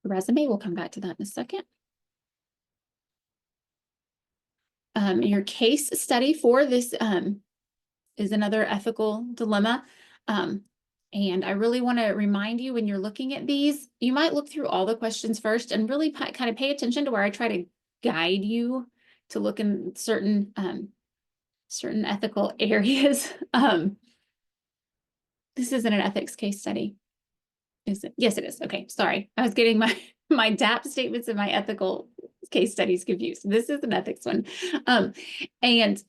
resume. We'll come back to that in a second. Your case study for this is another ethical dilemma. And I really want to remind you, when you're looking at these, you might look through all the questions first and really kind of pay attention to where I try to guide you to look in certain ethical areas. This isn't an ethics case study, is it? Yes, it is. Okay, sorry. I was getting my DAP statements and my ethical case studies confused. This is an ethics one. And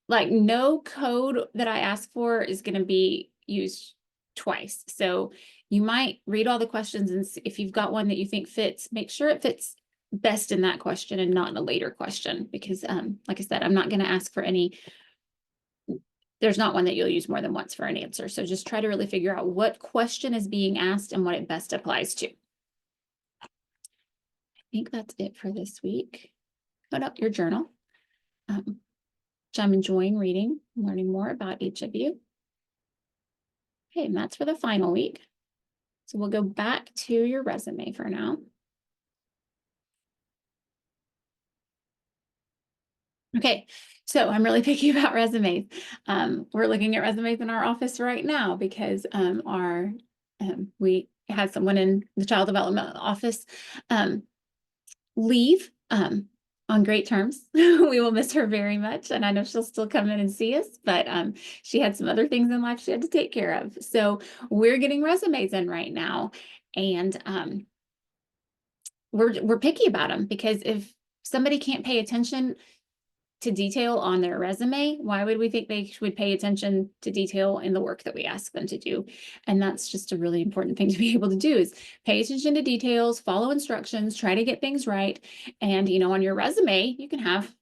like, no code that I ask for is going to be used twice. So you might read all the questions, and if you've got one that you think fits, make sure it fits best in that question and not in a later question, because like I said, I'm not going to ask for any. There's not one that you'll use more than once for an answer. So just try to really figure out what question is being asked and what it best applies to. I think that's it for this week. Put up your journal, which I'm enjoying reading, learning more about each of you. Okay, and that's for the final week. So we'll go back to your resume for now. Okay, so I'm really picky about resumes. We're looking at resumes in our office right now because we had someone in the child development office leave on great terms. We will miss her very much, and I know she'll still come in and see us, but she had some other things in life she had to take care of. So we're getting resumes in right now, and we're picky about them, because if somebody can't pay attention to detail on their resume, why would we think they would pay attention to detail in the work that we ask them to do? And that's just a really important thing to be able to do, is pay attention to details, follow instructions, try to get things right. And, on your resume, you can have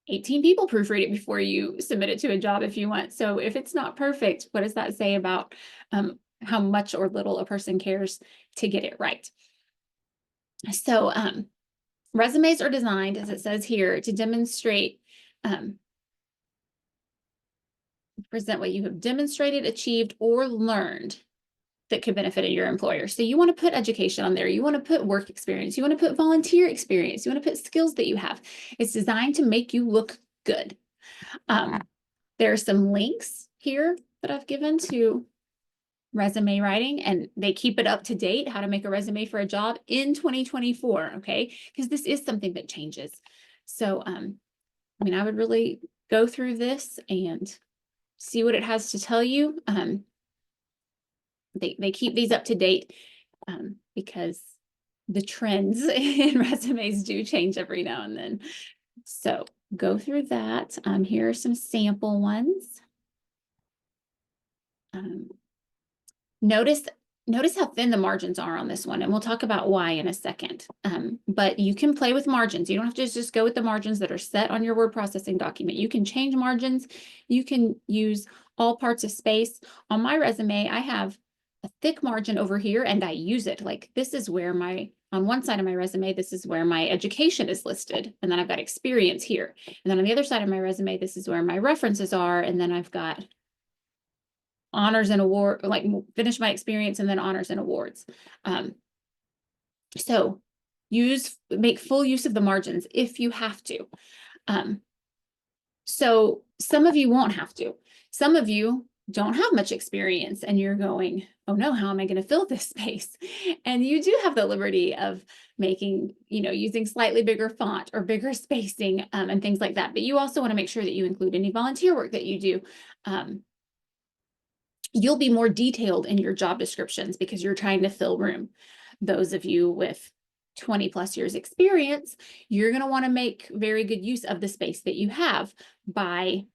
18 people proofread it before you submit it to a job if you want. So if it's not perfect, what does that say about how much or little a person cares to get it right? So resumes are designed, as it says here, to demonstrate present what you have demonstrated, achieved, or learned that could benefit your employer. So you want to put education on there. You want to put work experience. You want to put volunteer experience. You want to put skills that you have. It's designed to make you look good. There are some links here that I've given to resume writing, and they keep it up to date, how to make a resume for a job in 2024, okay? Because this is something that changes. So, I would really go through this and see what it has to tell you. They keep these up to date because the trends in resumes do change every now and then. So go through that. Here are some sample ones. Notice how thin the margins are on this one, and we'll talk about why in a second. But you can play with margins. You don't have to just go with the margins that are set on your word processing document. You can change margins. You can use all parts of space. On my resume, I have a thick margin over here, and I use it. Like, this is where on one side of my resume, this is where my education is listed. And then I've got experience here. And then on the other side of my resume, this is where my references are. And then I've got honors and award, like finish my experience and then honors and awards. So make full use of the margins if you have to. So some of you won't have to. Some of you don't have much experience and you're going, oh no, how am I going to fill this space? And you do have the liberty of making, using slightly bigger font or bigger spacing and things like that. But you also want to make sure that you include any volunteer work that you do. You'll be more detailed in your job descriptions because you're trying to fill room. Those of you with 20 plus years experience, you're going to want to make very good use of the space that you have by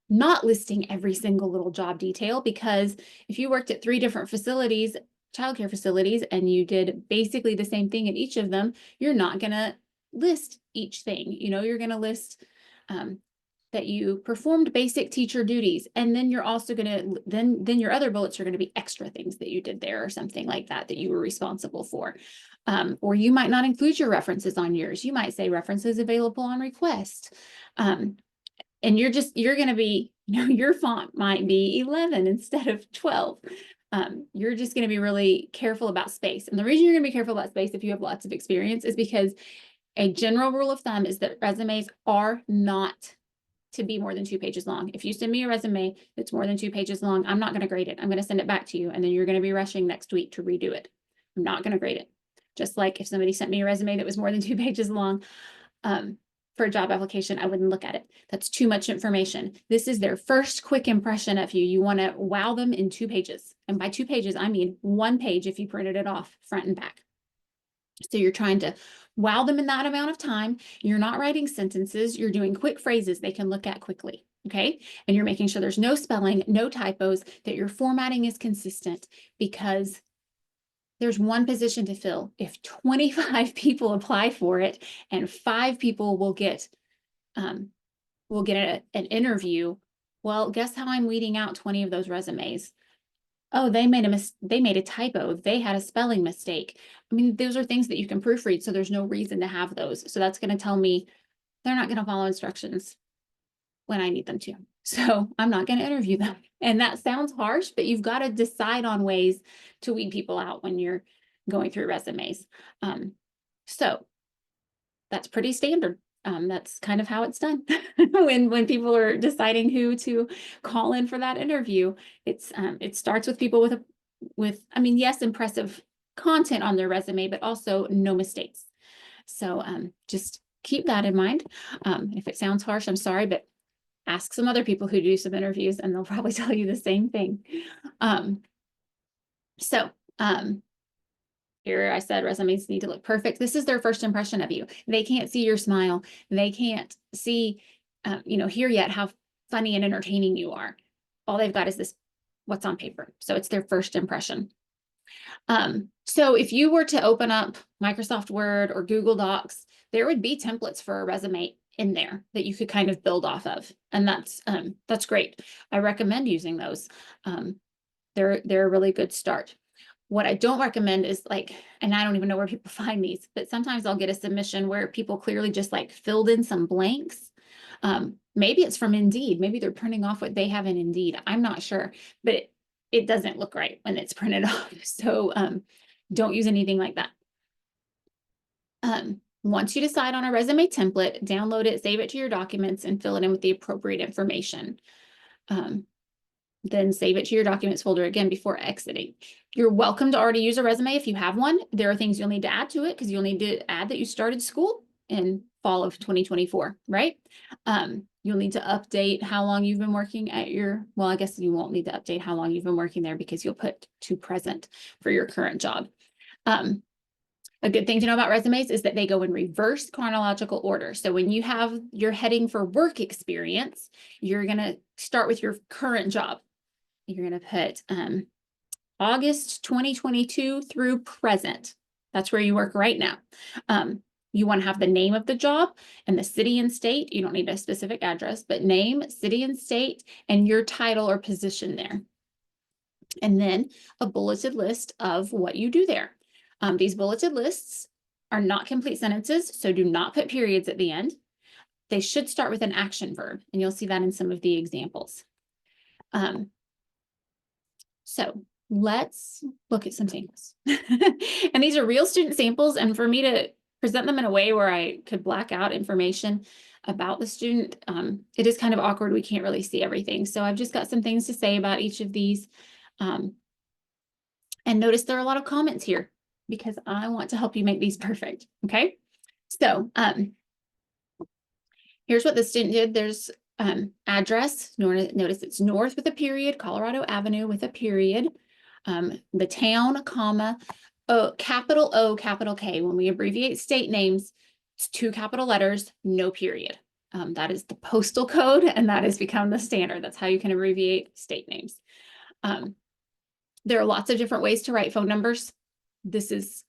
not listing every single little job detail, because if you worked at 3 different facilities, childcare facilities, and you did basically the same thing at each of them, you're not going to list each thing. You're going to list that you performed basic teacher duties, and then you're also going to then your other bullets are going to be extra things that you did there or something like that you were responsible for. Or you might not include your references on yours. You might say references available on request. And you're going to be, your font might be 11 instead of 12. You're just going to be really careful about space. And the reason you're going to be careful about space if you have lots of experience is because a general rule of thumb is that resumes are not to be more than 2 pages long. If you send me a resume that's more than 2 pages long, I'm not going to grade it. I'm going to send it back to you, and then you're going to be rushing next week to redo it. I'm not going to grade it. Just like if somebody sent me a resume that was more than 2 pages long, for a job application, I wouldn't look at it. That's too much information. This is their first quick impression of you. You want to wow them in 2 pages. And by 2 pages, I mean 1 page if you printed it off front and back. So you're trying to wow them in that amount of time. You're not writing sentences. You're doing quick phrases they can look at quickly. Okay. And you're making sure there's no spelling, no typos, that your formatting is consistent, because there's 1 position to fill. If 25 people apply for it and 5 people will get an interview, well, guess how I'm weeding out 20 of those resumes? Oh, they made a typo. They had a spelling mistake. I mean, those are things that you can proofread, so there's no reason to have those. So that's going to tell me they're not going to follow instructions when I need them to. So I'm not going to interview them. And that sounds harsh, but you've got to decide on ways to weed people out when you're going through resumes. So that's pretty standard. That's kind of how it's done when people are deciding who to call in for that interview. It starts with people with I mean, yes, impressive content on their resume, but also no mistakes. So just keep that in mind. If it sounds harsh, I'm sorry, but ask some other people who do some interviews and they'll probably tell you the same thing. Here I said resumes need to look perfect. This is their first impression of you. They can't see your smile. They can't see, hear yet how funny and entertaining you are. All they've got is this, what's on paper. So it's their first impression. So if you were to open up Microsoft Word or Google Docs, there would be templates for a resume in there that you could kind of build off of. And that's great. I recommend using those. They're a really good start. What I don't recommend is and I don't even know where people find these, but sometimes I'll get a submission where people clearly just filled in some blanks. Maybe it's from Indeed. Maybe they're printing off what they have in Indeed. I'm not sure, but it doesn't look right when it's printed off. So don't use anything like that. Once you decide on a resume template, download it, save it to your documents, and fill it in with the appropriate information. Then save it to your documents folder again before exiting. You're welcome to already use a resume if you have one. There are things you'll need to add to it because you'll need to add that you started school in fall of 2024, right? You'll need to update how long you've been working at well, I guess you won't need to update how long you've been working there because you'll put to present for your current job. A good thing to know about resumes is that they go in reverse chronological order. So when you have your heading for work experience, you're going to start with your current job. You're going to put August 2022 through present. That's where you work right now. You want to have the name of the job and the city and state. You don't need a specific address, but name, city and state, and your title or position there. And then a bulleted list of what you do there. These bulleted lists are not complete sentences, so do not put periods at the end. They should start with an action verb, and you'll see that in some of the examples. So let's look at some samples. And these are real student samples, and for me to present them in a way where I could black out information about the student, it is kind of awkward. We can't really see everything. So I've just got some things to say about each of these. And notice there are a lot of comments here, because I want to help you make these perfect, okay? So here's what the student did. There's address, notice it's north with a period, Colorado Avenue with a period, the town, comma, capital O, capital K. When we abbreviate state names, it's 2 capital letters, no period. That is the postal code, and that has become the standard. That's how you can abbreviate state names. There are lots of different ways to write phone numbers. This is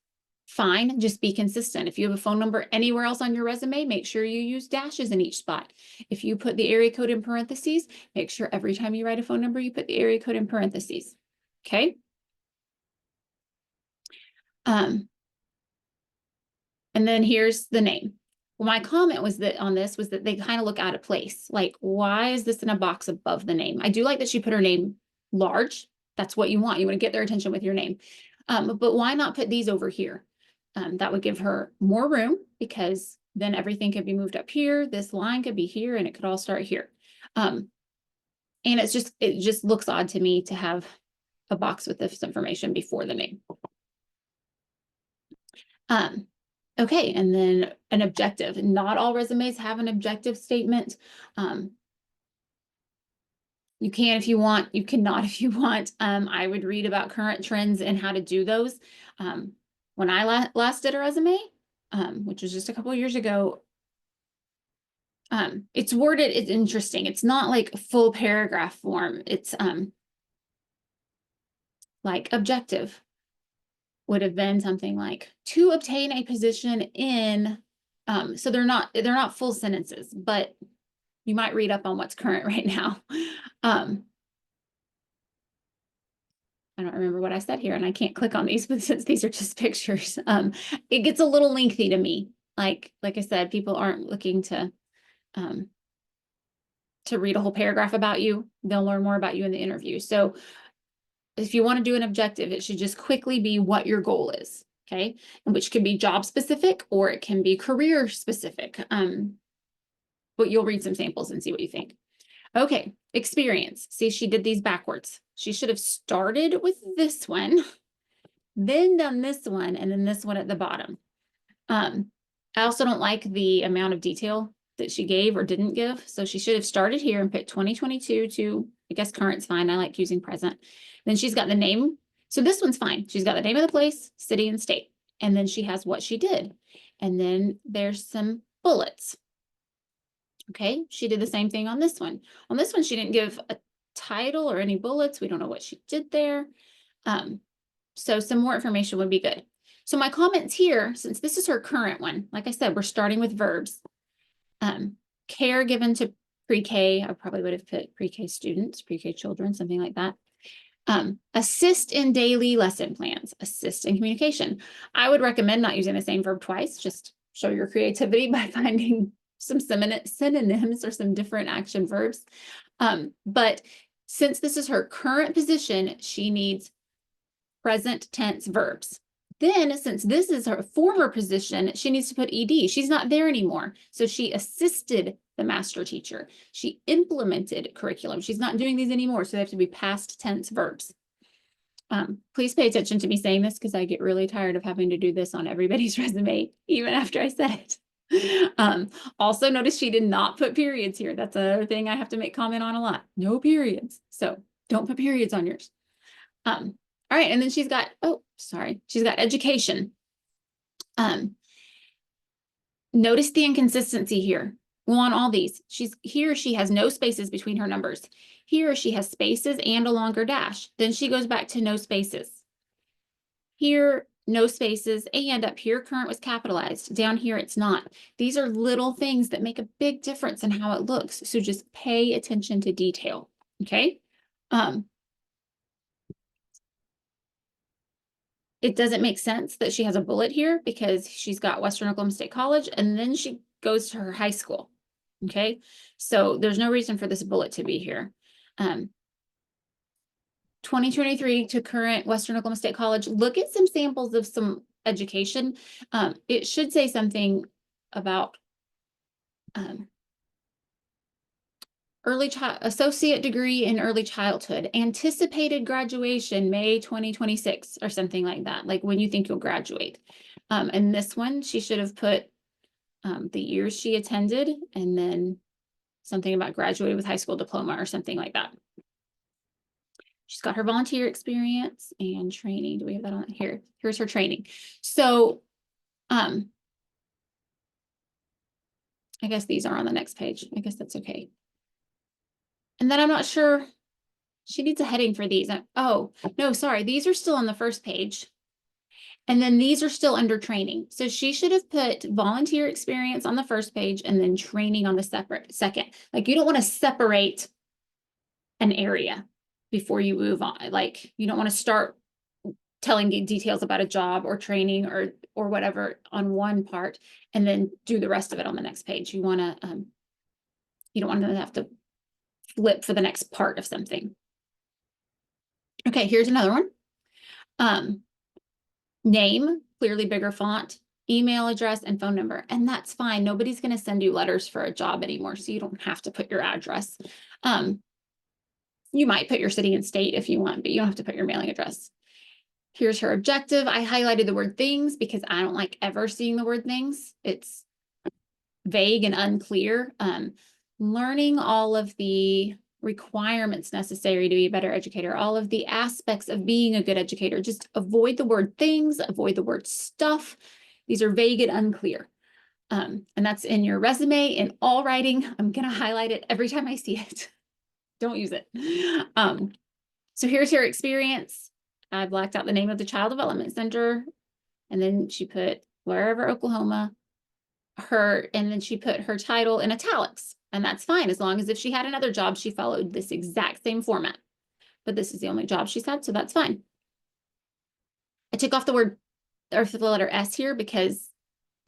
fine. Just be consistent. If you have a phone number anywhere else on your resume, make sure you use dashes in each spot. If you put the area code in parentheses, make sure every time you write a phone number, you put the area code in parentheses. Okay. And then here's the name. Well, my comment was that on this was that they kind of look out of place. Like, why is this in a box above the name? I do like that she put her name large. That's what you want. You want to get their attention with your name. But why not put these over here? That would give her more room, because then everything could be moved up here. This line could be here, and it could all start here. And it just looks odd to me to have a box with this information before the name. Okay, and then an objective. Not all resumes have an objective statement. You can if you want, you cannot if you want. I would read about current trends and how to do those. When I last did a resume, which was just a couple of years ago, it's worded, it's interesting. It's not like full paragraph form. It's like objective would have been something like to obtain a position in, so they're not full sentences, but you might read up on what's current right now. I don't remember what I said here, and I can't click on these, but since these are just pictures, it gets a little lengthy to me. Like I said, people aren't looking to read a whole paragraph about you. They'll learn more about you in the interview. So if you want to do an objective, it should just quickly be what your goal is, okay? And which can be job specific or it can be career specific. But you'll read some samples and see what you think. Okay, experience. See, she did these backwards. She should have started with this one, then done this one, and then this one at the bottom. I also don't like the amount of detail that she gave or didn't give. So she should have started here and put 2022 to, I guess current's fine. I like using present. Then she's got the name. So this one's fine. She's got the name of the place, city, and state. And then she has what she did. And then there's some bullets. Okay, she did the same thing on this one. On this one, she didn't give a title or any bullets. We don't know what she did there. So some more information would be good. So my comments here, since this is her current one, like I said, we're starting with verbs. Care given to pre-K, I probably would have put pre-K students, pre-K children, something like that. Assist in daily lesson plans, assist in communication. I would recommend not using the same verb twice, just show your creativity by finding some synonyms or some different action verbs. But since this is her current position, she needs present tense verbs. Then, since this is her former position, she needs to put ED. She's not there anymore. So she assisted the master teacher. She implemented curriculum. She's not doing these anymore. So they have to be past tense verbs. Please pay attention to me saying this because I get really tired of having to do this on everybody's resume, even after I said it. Also notice she did not put periods here. That's another thing I have to make comment on a lot. No periods. So don't put periods on yours. All right, and then she's got, she's got education. Notice the inconsistency here. Well, on all these, she has no spaces between her numbers. Here she has spaces and a longer dash. Then she goes back to no spaces. Here, no spaces, and up here, current was capitalized. Down here, it's not. These are little things that make a big difference in how it looks. So just pay attention to detail, okay? It doesn't make sense that she has a bullet here because she's got Western Oklahoma State College and then she goes to her high school. Okay, so there's no reason for this bullet to be here. 2023 to current Western Oklahoma State College. Look at some samples of some education. It should say something about associate degree in early childhood, anticipated graduation May 2026 or something like that, like when you think you'll graduate. And this one, she should have put the years she attended and then something about graduated with high school diploma or something like that. She's got her volunteer experience and training. Do we have that on here? Here's her training. So I guess these are on the next page. I guess that's okay. And then I'm not sure, she needs a heading for these. Oh, no, sorry. These are still on the first page. And then these are still under training. So she should have put volunteer experience on the first page and then training on the second. Like you don't want to separate an area before you move on. Like you don't want to start telling details about a job or training or whatever on one part and then do the rest of it on the next page. You want to, you don't want to have to flip for the next part of something. Okay, here's another one. Name, clearly bigger font, email address, and phone number. And that's fine. Nobody's going to send you letters for a job anymore, so you don't have to put your address. You might put your city and state if you want, but you don't have to put your mailing address. Here's her objective. I highlighted the word things because I don't like ever seeing the word things. It's vague and unclear. Learning all of the requirements necessary to be a better educator, all of the aspects of being a good educator. Just avoid the word things, avoid the word stuff. These are vague and unclear. And that's in your resume, in all writing. I'm going to highlight it every time I see it. Don't use it. So here's her experience. I blacked out the name of the Child Development Center. And then she put wherever, Oklahoma, and then she put her title in italics. And that's fine, as long as if she had another job, she followed this exact same format. But this is the only job she's had, so that's fine. I took off the word, or the letter S here, because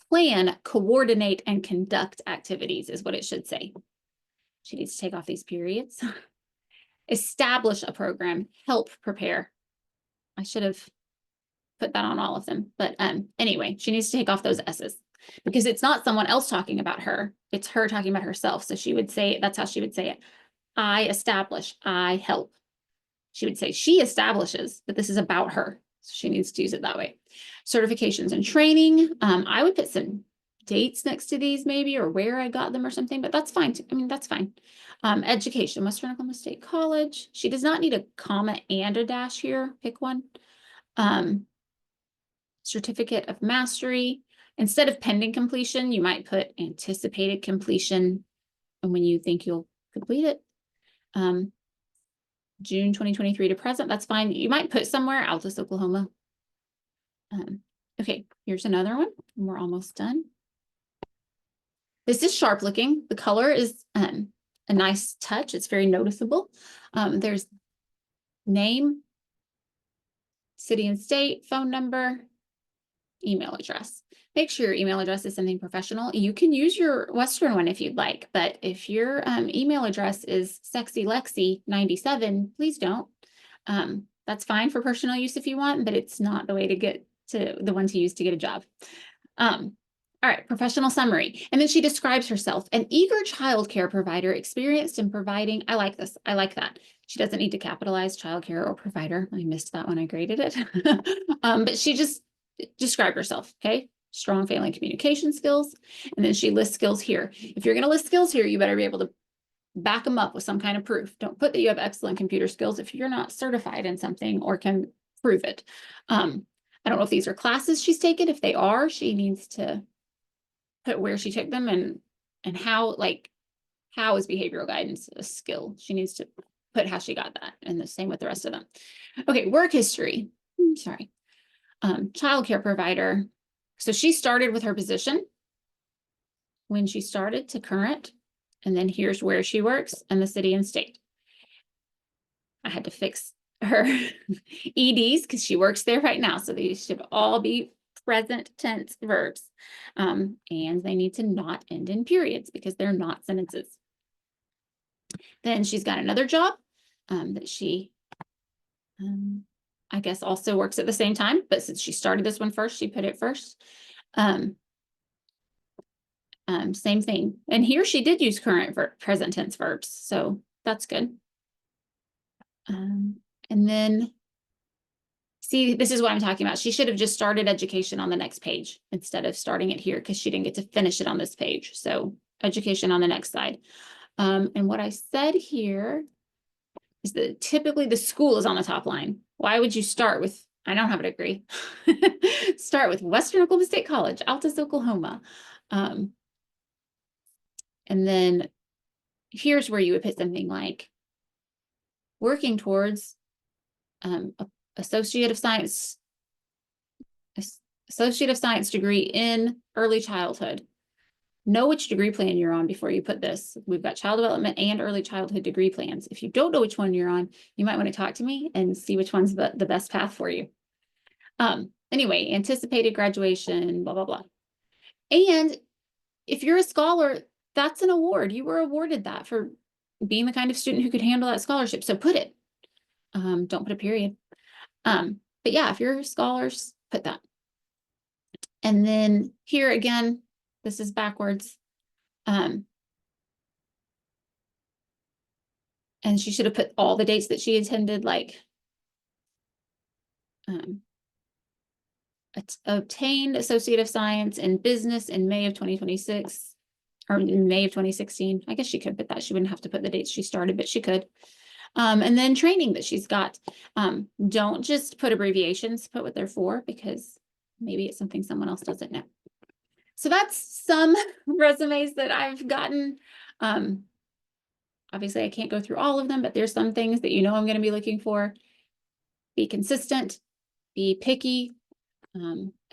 plan, coordinate, and conduct activities is what it should say. She needs to take off these periods. Establish a program, help prepare. I should have put that on all of them. But anyway, she needs to take off those S's because it's not someone else talking about her. It's her talking about herself. So she would say, that's how she would say it. I establish, I help. She would say she establishes, but this is about her. So she needs to use it that way. Certifications and training. I would put some dates next to these maybe, or where I got them or something, but that's fine. I mean, that's fine. Education, Western Oklahoma State College. She does not need a comma and a dash here. Pick one. Certificate of mastery. Instead of pending completion, you might put anticipated completion and when you think you'll complete it. June 2023 to present, that's fine. You might put somewhere Altus, Oklahoma. Okay, here's another one. We're almost done. This is sharp looking. The color is a nice touch. It's very noticeable. There's name, city and state, phone number, email address. Make sure your email address is something professional. You can use your Western one if you'd like, but if your email address is sexylexi97, please don't. That's fine for personal use if you want, but it's not the way to get to the one to use to get a job. All right, professional summary. And then she describes herself, an eager childcare provider experienced in providing, I like this, I like that. She doesn't need to capitalize childcare or provider. I missed that when I graded it. But she just described herself, okay? Strong family communication skills. And then she lists skills here. If you're gonna list skills here, you better be able to back them up with some kind of proof. Don't put that you have excellent computer skills if you're not certified in something or can prove it. I don't know if these are classes she's taken. If they are, she needs to put where she took them and how, like, how is behavioral guidance a skill? She needs to put how she got that, and the same with the rest of them. Okay, work history. Sorry. Childcare provider. So she started with her position when she started to current, and then here's where she works and the city and state. I had to fix her EDs because she works there right now. So these should all be present tense verbs. And they need to not end in periods because they're not sentences. Then she's got another job that she, I guess, also works at the same time. But since she started this one first, she put it first. Same thing. And here she did use current present tense verbs. So that's good. And then, see, this is what I'm talking about. She should have just started education on the next page instead of starting it here because she didn't get to finish it on this page. So education on the next side. And what I said here is that typically the school is on the top line. Why would you start with, I don't have a degree. Start with Western Oklahoma State College, Altus, Oklahoma. And then here's where you would put something like working towards Associate of Science degree in early childhood. Know which degree plan you're on before you put this. We've got child development and early childhood degree plans. If you don't know which one you're on, you might want to talk to me and see which one's the best path for you. Anyway, anticipated graduation, blah, blah, blah. And if you're a scholar, that's an award. You were awarded that for being the kind of student who could handle that scholarship. So put it. Don't put a period. But yeah, if you're scholars, put that. And then here again, this is backwards. And she should have put all the dates that she attended, like obtained Associate of Science in Business in May of 2026, or in May of 2016. I guess she could put that. She wouldn't have to put the dates she started, but she could. And then training that she's got. Don't just put abbreviations, put what they're for, because maybe it's something someone else doesn't know. So that's some resumes that I've gotten. Obviously, I can't go through all of them, but there's some things that I'm going to be looking for. Be consistent, be picky.